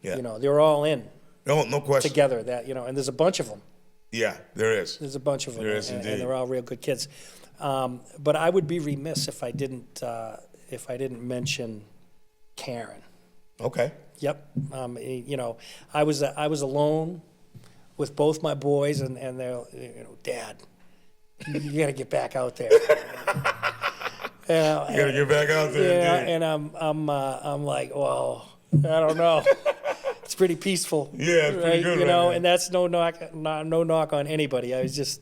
S1: Yeah.
S2: you know, they're all in
S1: No question.
S2: together that, you know, and there's a bunch of them.
S1: Yeah, there is.
S2: There's a bunch of them.
S1: There is
S2: and
S1: indeed.
S2: they're all real good kids. But I would be remiss if I didn't mention Karen.
S1: Okay.
S2: Yep. You know, I was alone with both my boys, and they're, you know, Dad, you got to get back out there.
S1: You gotta get back out there.
S2: Yeah,
S1: indeed.
S2: and I'm like, well, I don't know. It's pretty peaceful.
S1: Yeah, it's pretty good
S2: You
S1: right
S2: know,
S1: now.
S2: and that's no knock on anybody. I was just,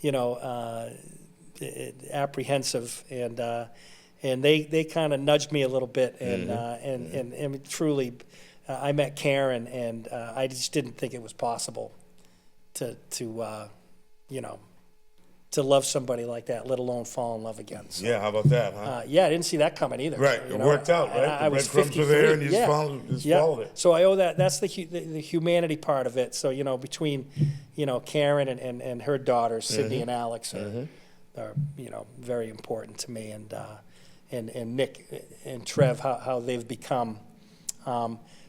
S2: you know, apprehensive, and they kind of nudged me a little bit, and and truly, I met Karen, and I just didn't think it was possible to you know, to love somebody like that, let alone fall in love again. So,
S1: Yeah, how about that, huh?
S2: yeah, I didn't see that coming either.
S1: Right,
S2: you
S1: it
S2: know.
S1: worked out, right?
S2: I
S1: The
S2: was
S1: breadcrumbs were
S2: 53.
S1: there and you just
S2: Yeah.
S1: followed it.
S2: So I owe that. That's the humanity part of it. So, you know, between, you know, Karen and her daughters, Sydney and Alex, are you know, very important to me, and Nick and Trev, how they've become.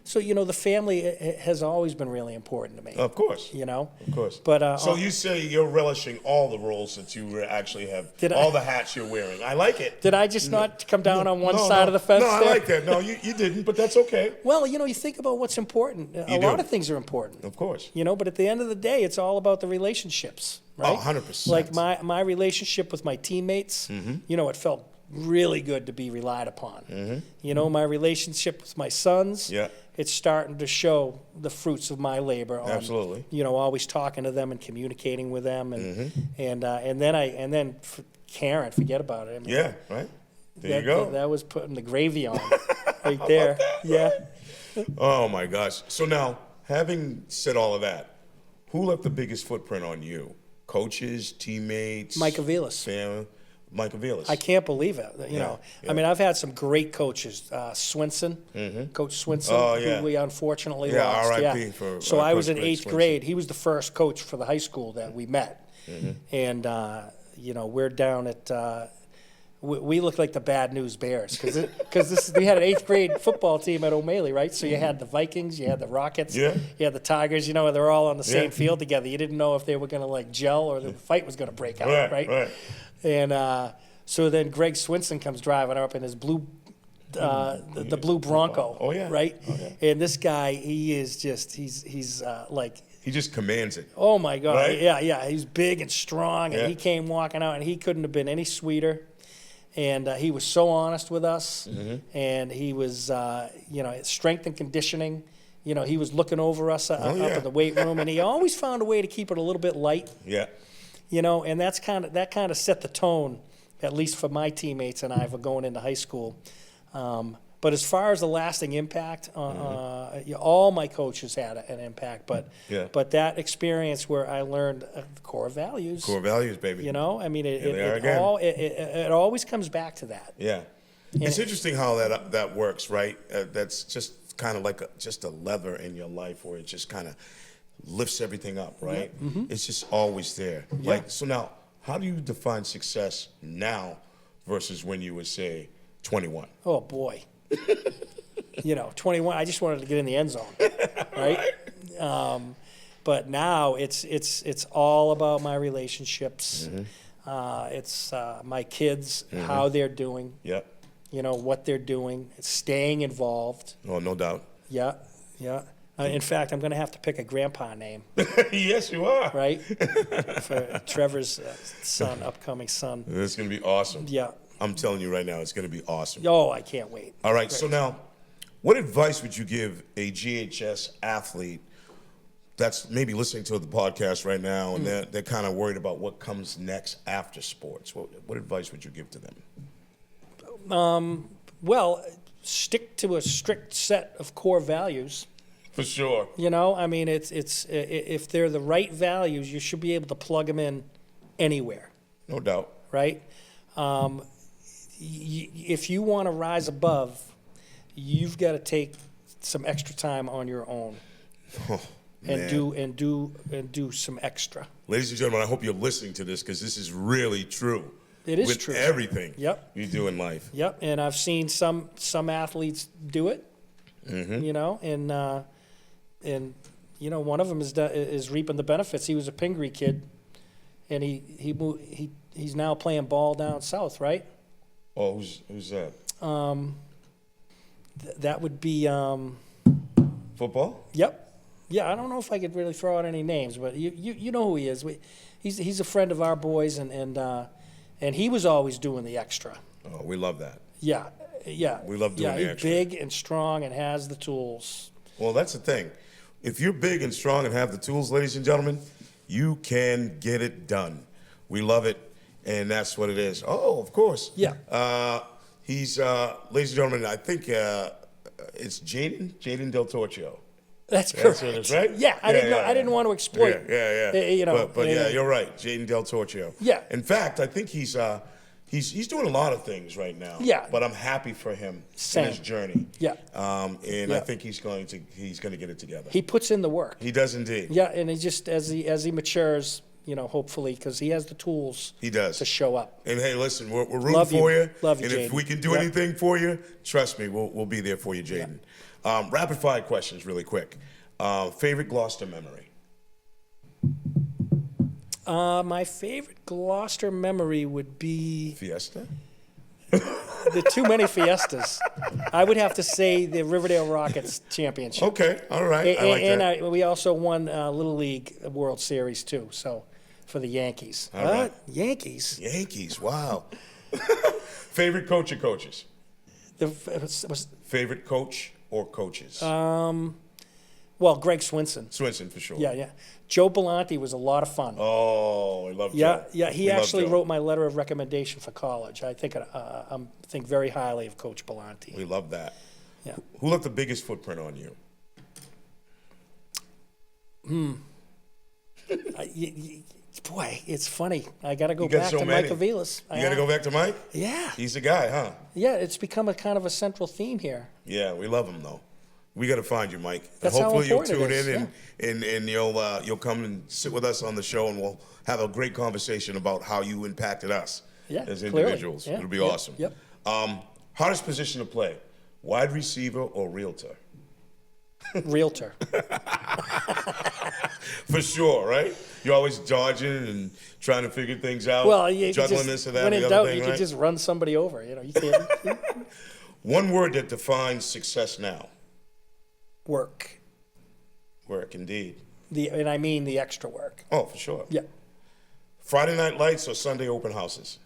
S2: So, you know, the family has always been really important to me.
S1: Of course.
S2: You know.
S1: Of course.
S2: But
S1: so you say you're relishing all the roles that you actually have, all the hats you're wearing. I like it.
S2: Did I just not come down on one
S1: No,
S2: side
S1: no.
S2: of the fence?
S1: No, I
S2: there?
S1: like that. No, you didn't, but that's okay.
S2: Well, you know, you think about what's important. A lot of things are important.
S1: Of course.
S2: You know, but at the end of the day, it's all about the relationships, right?
S1: Oh, 100%.
S2: Like my relationship with my teammates, you know, it felt really good to be relied upon. You know, my relationship with my sons, it's starting to show the fruits of my labor.
S1: Absolutely.
S2: You know, always talking to them and communicating with them, and then Karen, forget about it. I mean,
S1: Yeah, right. There you go.
S2: That was putting the gravy on right there. Yeah.
S1: Oh my gosh. So now, having said all of that, who left the biggest footprint on you? Coaches, teammates,
S2: Mike Aviles.
S1: family? Mike Aviles.
S2: I can't believe it. You know, I mean, I've had some great coaches. Swinson, Coach Swinson, who we unfortunately lost.
S1: R.I.P. for
S2: So I was
S1: Coach
S2: in
S1: Greg
S2: 8th
S1: Swinson.
S2: grade. He was the first coach for the high school that we met, and you know, we're down at. We look like the Bad News Bears because we had an 8th grade football team at O'Malley, right? So you had the Vikings, you had the Rockets, you had the Tigers. You know, they're all on the same field together. You didn't know if they were going to like gel or the fight was going to break out, right? And So then Greg Swinson comes driving up in his blue, the blue Bronco.
S1: Oh, yeah.
S2: Right?
S1: Oh, yeah.
S2: And this guy, he is just, he's like,
S1: He just commands it.
S2: oh my God.
S1: Right?
S2: Yeah. He's big and strong, and
S1: Yeah.
S2: he came walking out, and he couldn't have been any sweeter. And he was so honest with us, and he was, strength and conditioning. He was looking over us up in the weight room, and he always found a way to keep it a little bit light.
S1: Yeah.
S2: And that kind of set the tone, at least for my teammates and I, for going into high school. But as far as the lasting impact, all my coaches had an impact. But that experience where I learned the core values.
S1: Core values, baby.
S2: It always comes back to that.
S1: Yeah. It's interesting how that works, right? That's just kind of like just a lever in your life where it just kind of lifts everything up, right?
S2: Yeah. Mm-hmm.
S1: It's just always there.
S2: Yeah.
S1: So now, how do you define success now versus when you were, say, 21?
S2: Oh, boy. 21, I just wanted to get in the end zone, right? But now it's all about my relationships. It's my kids, how they're doing.
S1: Yeah.
S2: What they're doing. It's staying involved.
S1: Oh, no doubt.
S2: Yeah. In fact, I'm going to have to pick a grandpa name.
S1: Yes, you are.
S2: Right? For Trevor's upcoming son.
S1: It's going to be awesome.
S2: Yeah.
S1: I'm telling you right now, it's going to be awesome.
S2: Oh, I can't wait.
S1: All right, so now, what advice would you give a GHS athlete that's maybe listening to the podcast right now and they're kind of worried about what comes next after sports? What advice would you give to them?
S2: Well, stick to a strict set of core values.
S1: For sure.
S2: It's if they're the right values, you should be able to plug them in anywhere.
S1: No doubt.
S2: Right? If you want to rise above, you've got to take some extra time on your own.
S1: Oh,
S2: and do some extra.
S1: Ladies and gentlemen, I hope you're listening to this because this is really true.
S2: It is
S1: with
S2: true.
S1: Everything
S2: you
S1: do in life.
S2: Yep, and I've seen some athletes do it. And one of them is reaping the benefits. He was a Pingree kid, and he's now playing ball down south, right?
S1: Oh, who's that?
S2: That would be
S1: football.
S2: Yep. Yeah, I don't know if I could really throw out any names, but you know who he is. He's a friend of our boys, and he was always doing the extra.
S1: Oh, we love that.
S2: Yeah.
S1: We love doing the extra.
S2: He's big and strong and has the tools.
S1: Well, that's the thing. If you're big and strong and have the tools, ladies and gentlemen, you can get it done. We love it, and that's what it is. Oh, of course.
S2: Yeah.
S1: He's, ladies and gentlemen, I think it's Jaden Del Torchio.
S2: That's correct.
S1: That's what it is, right?
S2: Yeah, I didn't want to exploit.
S1: Yeah. But yeah, you're right, Jaden Del Torchio.
S2: Yeah.
S1: In fact, I think he's doing a lot of things right now.
S2: Yeah.
S1: But I'm happy for him in his journey.
S2: Yeah.
S1: I think he's going to get it together.
S2: He puts in the work.
S1: He does indeed.
S2: Yeah, and he just as he matures, hopefully, because he has the tools.
S1: He does
S2: to show up.
S1: And hey, listen, we're rooting for you.
S2: Love you,
S1: and
S2: Jaden.
S1: If we can do anything for you, trust me, we'll be there for you, Jaden. Yeah. Rapid fire questions, really quick. Favorite Gloucester memory?
S2: My favorite Gloucester memory would be
S1: Fiesta.
S2: The too many fiestas. I would have to say the Riverdale Rockets championship.
S1: Okay, all right. I like that.
S2: And we also won Little League World Series too. So for the Yankees.
S1: All right.
S2: Yankees.
S1: Yankees. Wow. Favorite coach or coaches? Favorite coach or coaches?
S2: Well, Greg Swinson.
S1: Swinson, for sure.
S2: Yeah. Joe Belanti was a lot of fun.
S1: Oh, I love Joe.
S2: Yeah. He actually wrote my letter of recommendation for college. I think think very highly of Coach Belanti.
S1: We love that.
S2: Yeah.
S1: Who left the biggest footprint on you?
S2: Boy, it's funny. I got to go back to Mike Avilas.
S1: You got to go back to Mike?
S2: Yeah.
S1: He's the guy, huh?
S2: Yeah, it's become a kind of a central theme here.
S1: Yeah, we love him, though. We got to find you, Mike.
S2: That's
S1: hopefully
S2: how important
S1: you'll
S2: it
S1: tune
S2: is,
S1: in and you'll come and sit with us on the show, and we'll have a great conversation about how you impacted us as individuals.
S2: Yeah.
S1: It'll be awesome.
S2: Yep.
S1: Hardest position to play, wide receiver or realtor?
S2: Realtor.
S1: For sure, right? You're always dodging and trying to figure things out.
S2: Well, you
S1: juggling
S2: just,
S1: this or that.
S2: when
S1: and
S2: in
S1: the other
S2: doubt,
S1: thing,
S2: you
S1: right?
S2: can just run somebody over. You can't.
S1: One word that defines success now.
S2: Work.
S1: Work, indeed.
S2: And I mean the extra work.
S1: Oh, for sure.
S2: Yeah.
S1: Friday night lights or Sunday open houses?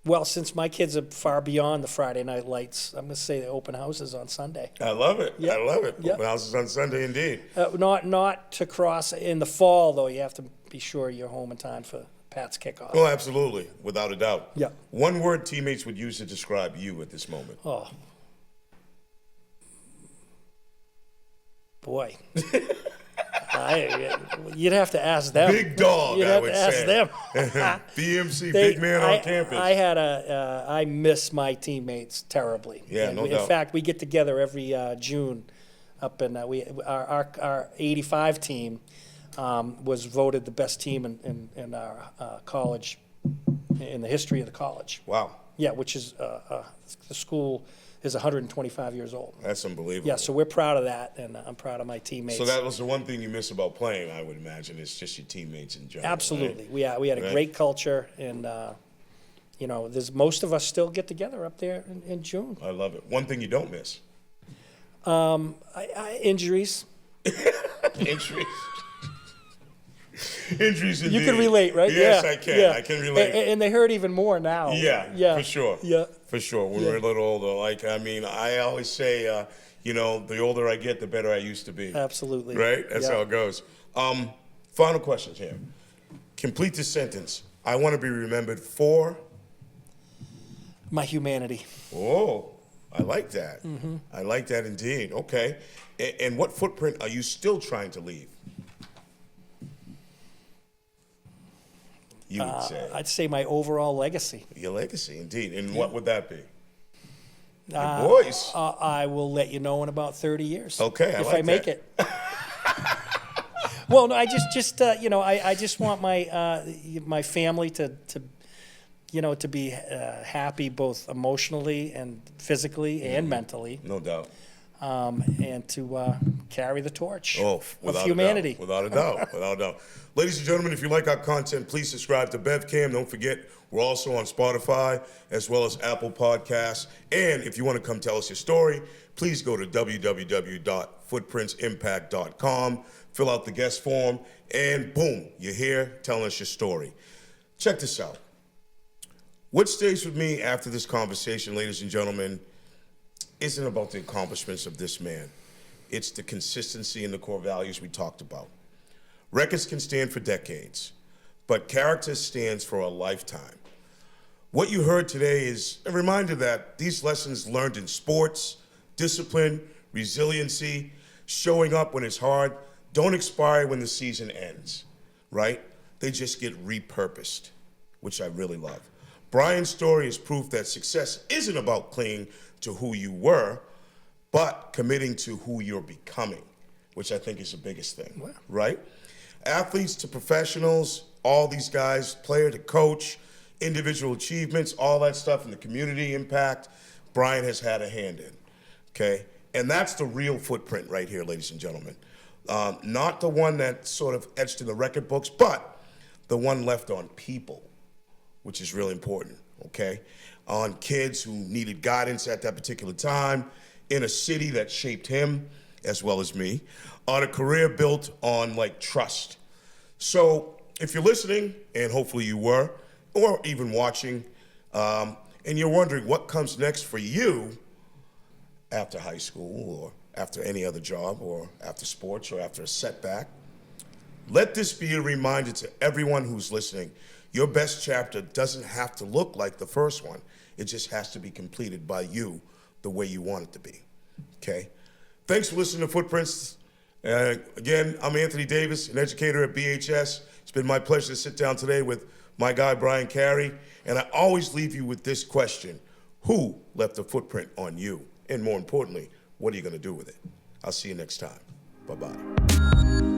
S2: Well, since my kids are far beyond the Friday night lights, I'm going to say the open houses on Sunday.
S1: I love it.
S2: Yeah.
S1: I love it.
S2: Yeah.
S1: Open houses on Sunday, indeed.
S2: Not to cross in the fall, though. You have to be sure you're home in time for Pat's kickoff.
S1: Oh, absolutely. Without a doubt.
S2: Yeah.
S1: One word teammates would use to describe you at this moment.
S2: Oh, boy. You'd have to ask them.
S1: Big dog,
S2: You'd
S1: I
S2: have
S1: would
S2: to ask
S1: say.
S2: them.
S1: BMC, big man on campus.
S2: I miss my teammates terribly.
S1: Yeah,
S2: And
S1: no doubt.
S2: In fact, we get together every June up in our 85 team was voted the best team in our college, in the history of the college.
S1: Wow.
S2: Yeah, which is the school is 125 years old.
S1: That's unbelievable.
S2: Yeah, so we're proud of that, and I'm proud of my teammates.
S1: So that was the one thing you miss about playing, I would imagine, is just your teammates in general.
S2: Absolutely.
S1: Right?
S2: We had a
S1: Right.
S2: great culture, and there's most of us still get together up there in June.
S1: I love it. One thing you don't miss.
S2: Injuries.
S1: Injuries. Injuries, indeed.
S2: You can relate, right?
S1: Yes,
S2: Yeah,
S1: I can.
S2: yeah.
S1: I can relate.
S2: And they hurt even more now.
S1: Yeah, for sure.
S2: Yeah.
S1: For sure. When we're a little older. I always say, the older I get, the better I used to be.
S2: Absolutely.
S1: Right? That's how it goes. Final questions here. Complete this sentence. I want to be remembered for...
S2: My humanity.
S1: Oh, I like that.
S2: Mm-hmm.
S1: I like that indeed. Okay. And what footprint are you still trying to leave? You would say.
S2: I'd say my overall legacy.
S1: Your legacy, indeed. And what would that be? Your
S2: Uh,
S1: voice.
S2: I will let you know in about 30 years.
S1: Okay,
S2: if
S1: like
S2: I make
S1: that.
S2: it. Well, no, I just want my family to be happy both emotionally and physically and mentally,
S1: No doubt.
S2: and to carry the torch of
S1: without
S2: humanity.
S1: Without a doubt. Without a doubt. Ladies and gentlemen, if you like our content, please subscribe to BevCam. Don't forget, we're also on Spotify as well as Apple Podcasts. And if you want to come tell us your story, please go to www.footprintsimpact.com, fill out the guest form, and boom, you're here telling us your story. Check this out. What stays with me after this conversation, ladies and gentlemen, isn't about the accomplishments of this man. It's the consistency and the core values we talked about. Records can stand for decades, but character stands for a lifetime. What you heard today is a reminder that these lessons learned in sports, discipline, resiliency, showing up when it's hard, don't expire when the season ends, right? They just get repurposed, which I really love. Brian's story is proof that success isn't about clinging to who you were, but committing to who you're becoming, which I think is the biggest thing, right? Athletes to professionals, all these guys, player to coach, individual achievements, all that stuff, and the community impact, Brian has had a hand in, okay? And that's the real footprint right here, ladies and gentlemen. Not the one that's sort of etched in the record books, but the one left on people, which is really important, okay? On kids who needed guidance at that particular time, in a city that shaped him, as well as me, on a career built on trust. So if you're listening, and hopefully you were, or even watching, and you're wondering what comes next for you after high school or after any other job or after sports or after a setback, let this be a reminder to everyone who's listening. Your best chapter doesn't have to look like the first one. It just has to be completed by you the way you want it to be, okay? Thanks for listening to Footprints. Again, I'm Anthony Davis, an educator at BHS. It's been my pleasure to sit down today with my guy, Brian Carey, and I always leave you with this question. Who left a footprint on you? And more importantly, what are you going to do with it? I'll see you next time. Bye-bye.